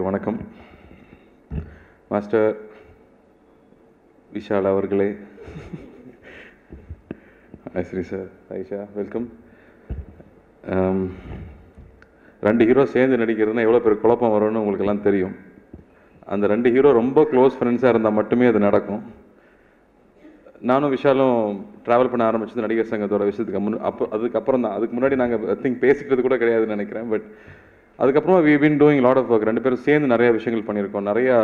அனைவருக்கும் வணக்கம். மாஸ்டர் விஷால் அவர்களே, ஐஸ்ரீ சார், ஐஷா, வெல்கம். ரெண்டு ஹீரோ சேர்ந்து நடிக்கிறதுனா எவ்வளோ பேர் குழப்பம் வரும்னு உங்களுக்கு எல்லாம் தெரியும். அந்த ரெண்டு ஹீரோ ரொம்ப க்ளோஸ் ஃப்ரெண்ட்ஸாக இருந்தால் மட்டுமே அது நடக்கும். நானும் விஷாலும் ட்ராவல் பண்ண ஆரம்பிச்சது நடிகர் சங்கத்தோட விஷயத்துக்கு அதுக்கப்புறம் தான். அதுக்கு முன்னாடி நாங்கள் பேசிக்கிறது கூட கிடையாதுன்னு நினைக்கிறேன். பட் அதுக்கப்புறமா we been doing lot of work. ரெண்டு பேரும் சேர்ந்து நிறைய விஷயங்கள் பண்ணியிருக்கோம். நிறையா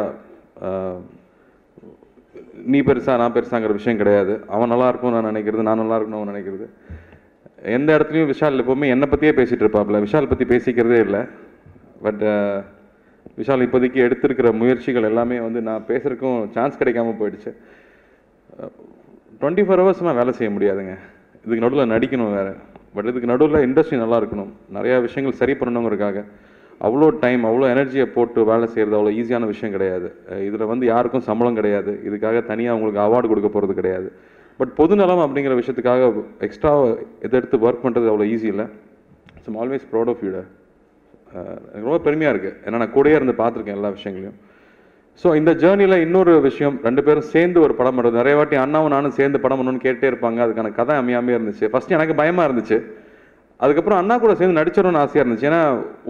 நீ பெருசா நான் பெருசாங்கிற விஷயம் கிடையாது. அவன் நல்லா இருக்கும் நான் நினைக்கிறது, நான் நல்லா இருக்கணும் அவன் நினைக்கிறது. எந்த இடத்துலையும் விஷால் எப்போவுமே என்னை பற்றியே பேசிகிட்டு இருப்பாப்புல, விஷால் பற்றி பேசிக்கிறதே இல்லை. பட் விஷால் இப்போதைக்கு எடுத்திருக்கிற முயற்சிகள் எல்லாமே நான் பேசுகிறதுக்கும் சான்ஸ் கிடைக்காம போயிடுச்சு. 24 hours வேலை செய்ய முடியாதுங்க. இதுக்கு நடுவில் நடிக்கணும் வேறு. பட் இதுக்கு நடுவில் இண்டஸ்ட்ரி நல்லா இருக்கணும், நிறையா விஷயங்கள் சரி பண்ணணுங்கிறதுக்காக அவ்வளோ டைம் அவ்வளோ எனர்ஜியை போட்டு வேலை செய்கிறது அவ்வளோ ஈஸியான விஷயம் கிடையாது. இதில் யாருக்கும் சம்பளம் கிடையாது, இதுக்காக தனியாக அவங்களுக்கு அவார்டு கொடுக்க போகிறது கிடையாது. பட் பொதுநலம் அப்படிங்கிற விஷயத்துக்காக எக்ஸ்ட்ரா எடுத்து ஒர்க் பண்ணுறது அவ்வளோ ஈஸி இல்லை. So always proud of you. எனக்கு ரொம்ப பெருமையாக இருக்குது, ஏன்னா நான் கூடயே இருந்து பார்த்துருக்கேன் எல்லா விஷயங்களையும். ஸோ இந்த ஜேர்னியில் இன்னொரு விஷயம், ரெண்டு பேரும் சேர்ந்து ஒரு படம் பண்ணுறது. நிறைய வாட்டி அண்ணாவும் நானும் சேர்ந்து படம் பண்ணணும்னு கேட்டே இருப்பாங்க. அதுக்கான கதை அமையாமே இருந்துச்சு. ஃபஸ்ட்டு எனக்கு பயமாக இருந்துச்சு. அதுக்கப்புறம் அண்ணா கூட சேர்ந்து நடிச்சிடணும்னு ஆசையாக இருந்துச்சு. ஏன்னா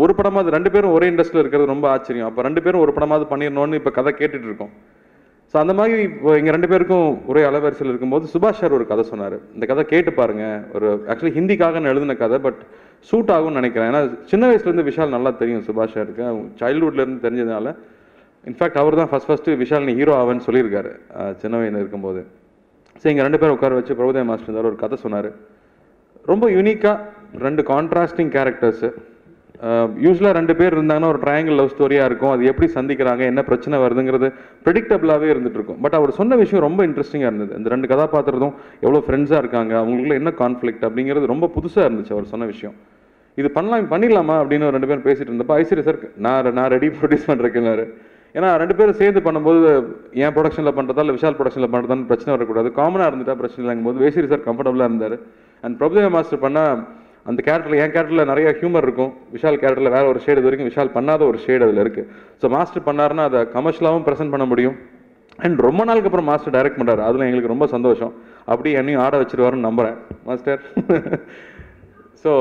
ஒரு படமாவது ரெண்டு பேரும் ஒரே இண்டஸ்ட்ரியில் இருக்கிறது ரொம்ப ஆச்சரியம். அப்போ ரெண்டு பேரும் ஒரு படமாவது பண்ணிடணும்னு இப்போ கதை கேட்டுட்டு இருக்கோம். ஸோ அந்த மாதிரி இப்போ எங்கள் ரெண்டு பேருக்கும் ஒரே அலைவரிசையில் இருக்கும்போது சுபாஷ் சார் ஒரு கதை சொன்னார். இந்த கதை கேட்டு பாருங்க. ஒரு ஆக்சுவலி ஹிந்திக்காக நான் எழுதின கதை, பட் சூட் ஆகும்னு நினைக்கிறேன். ஏன்னா சின்ன வயசுலேருந்து விஷால் நல்லா தெரியும் சுபாஷ் சாருக்கு, சைல்ட்ஹுட்லேருந்து தெரிஞ்சதுனால. இன்ஃபேக்ட் அவர் தான் ஃபஸ்ட்டு விஷால் நீ ஹீரோ ஆவன்னு சொல்லியிருக்காரு சின்ன வயதில் இருக்கும்போது. ஸோ இங்கே ரெண்டு பேரும் உட்கார வச்சு பிரபுதேவ மாஸ்டர் ஒரு கதை சொன்னார். ரொம்ப யூனிக்காக ரெண்டு கான்ட்ராஸ்டிங் கேரக்டர்ஸு. யூஸ்வலாக ரெண்டு பேர் இருந்தாங்கன்னா ஒரு ட்ரையாங்கிள் லவ் ஸ்டோரியாக இருக்கும். அது எப்படி சந்திக்கிறாங்க, என்ன பிரச்சனை வருதுங்கிறது ப்ரெடிக்டபிளாகவே இருந்துட்டு இருக்கும். பட் அவர் சொன்ன விஷயம் ரொம்ப இன்ட்ரெஸ்டிங்காக இருந்தது. இந்த ரெண்டு கதாபாத்திரத்தும் எவ்வளோ ஃப்ரெண்ட்ஸாக இருக்காங்க, அவங்களுக்குள்ள என்ன கான்ஃப்ளிக்ட் அப்படிங்கிறது ரொம்ப புதுசாக இருந்துச்சு அவர் சொன்ன விஷயம். இது பண்ணிடலாமா அப்படின்னு ரெண்டு பேரும் பேசிட்டு இருந்தப்போ ஐஸ்வர்யா சார் நான் ரெடி ப்ரொடியூஸ் பண்ணுறேன்னாரு. ஏன்னா ரெண்டு பேரும் சேர்ந்து பண்ணும்போது என் ப்ரொடக்ஷனில் பண்ணுறதா இல்லை விஷால் ப்ரொடக்ஷனில் பண்ணுறதான்னு பிரச்சனை வரக்கூடாது. காமனாக இருந்துட்டா பிரச்சனை இல்லைங்கும்போது வேசிரி சார் கம்ஃபர்டபுளாக இருந்தார். அண்ட் பிரபுதேவ மாஸ்டர் பண்ணால் அந்த கேரக்டரில் என் கேரக்டரில் நிறைய ஹியூமர் இருக்கும், விஷால் கேரக்டரில் வேறு ஒரு ஷேடு, இது வரைக்கும் விஷால் பண்ணாத ஒரு ஷேடு அதில் இருக்குது. ஸோ மாஸ்டர் பண்ணாருன்னா அதை கமர்ஷியலாகவும் ப்ரெசென்ட் பண்ண முடியும். அண்ட் ரொம்ப நாளுக்கு அப்புறம் மாஸ்டர் டைரக்ட் பண்ணுறாரு, அதில் எங்களுக்கு ரொம்ப சந்தோஷம். அப்படி என்னையும் ஆட வச்சிருவாருன்னு நம்புகிறேன் மாஸ்டர். ஸோ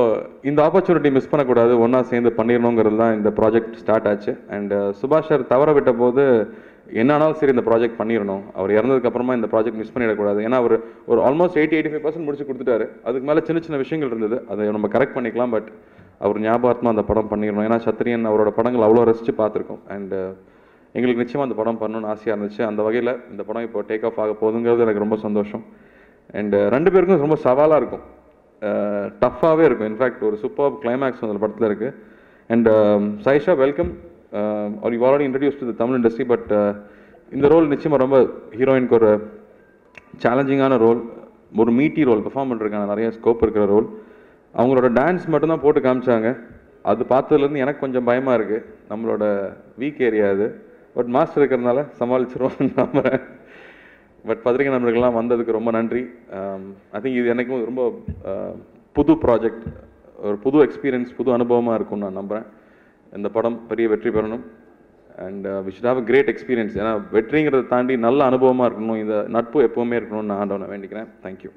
இந்த ஆப்பர்ச்சுனிட்டி மிஸ் பண்ணக்கூடாது, ஒன்றா சேர்ந்து பண்ணிடணுங்கிறது தான் இந்த ப்ராஜெக்ட் ஸ்டார்ட் ஆச்சு. அண்ட் சுபாஷ் சார் தவற விட்ட போது என்னானாலும் சரி இந்த ப்ராஜெக்ட் பண்ணிடணும், அவர் இறந்ததுக்கப்புறமா இந்த ப்ராஜெக்ட் மிஸ் பண்ணிடக்கூடாது. ஏன்னா அவர் ஒரு ஆல்மோஸ்ட் 80-85% முடிச்சு கொடுத்துட்டாரு. அதுக்கு மேலே சின்ன சின்ன விஷயங்கள் இருந்தது, அதை நம்ம கரெக்ட் பண்ணிக்கலாம். பட் அவர் ஞாபகமாக அந்த படம் பண்ணிடணும். ஏன்னா சத்திரியன் அவரோட படங்கள் அவ்வளோ ரசித்து பார்த்துருக்கோம். அண்ட் எங்களுக்கு நிச்சயமாக அந்த படம் பண்ணணும்னு ஆசையாக இருந்துச்சு. அந்த வகையில் இந்த படம் இப்போ டேக் ஆஃப் ஆக போகுதுங்கிறது எனக்கு ரொம்ப சந்தோஷம். அண்ட் ரெண்டு பேருக்கும் ரொம்ப சவாலாக இருக்கும், டஃப்பாகவே இருக்கும். இன்ஃபேக்ட் ஒரு சூப்பர் கிளைமேக்ஸ் அந்த படத்தில் இருக்குது. And Sayyeshaa, welcome. You already introduce to the Tamil industry. But இந்த ரோல் நிச்சயமாக ரொம்ப ஹீரோயினுக்கு ஒரு சேலஞ்சிங்கான ரோல், ஒரு மீட்டி ரோல், பெர்ஃபார்ம் பண்ணுறதுக்கான நிறைய ஸ்கோப் இருக்கிற ரோல். அவங்களோட டான்ஸ் மட்டும்தான் போட்டு காமிச்சாங்க. அது பார்த்ததுலேருந்து எனக்கு கொஞ்சம் பயமாக இருக்குது, நம்மளோட வீக் ஏரியா அது. பட் மாஸ்டர் இருக்கிறதுனால சமாளிச்சிருவோம்னு நம்புகிறேன். பட் பத்திரிகை நண்பர்கள்லாம் வந்ததுக்கு ரொம்ப நன்றி. ஐ திங்க் இது எனக்கும் ரொம்ப புது ப்ராஜெக்ட், ஒரு புது எக்ஸ்பீரியன்ஸ், புது அனுபவமாக இருக்கும்னு நான் நம்புகிறேன். இந்த படம் பெரிய வெற்றி பெறணும். And we should have a great experience. ஏன்னா வெற்றிங்கிறத தாண்டி நல்ல அனுபவமாக இருக்கணும், இந்த நட்பு எப்போவுமே இருக்கணும்னு நான் ஆண்டவனை வேண்டிக்கிறேன். தேங்க்யூ.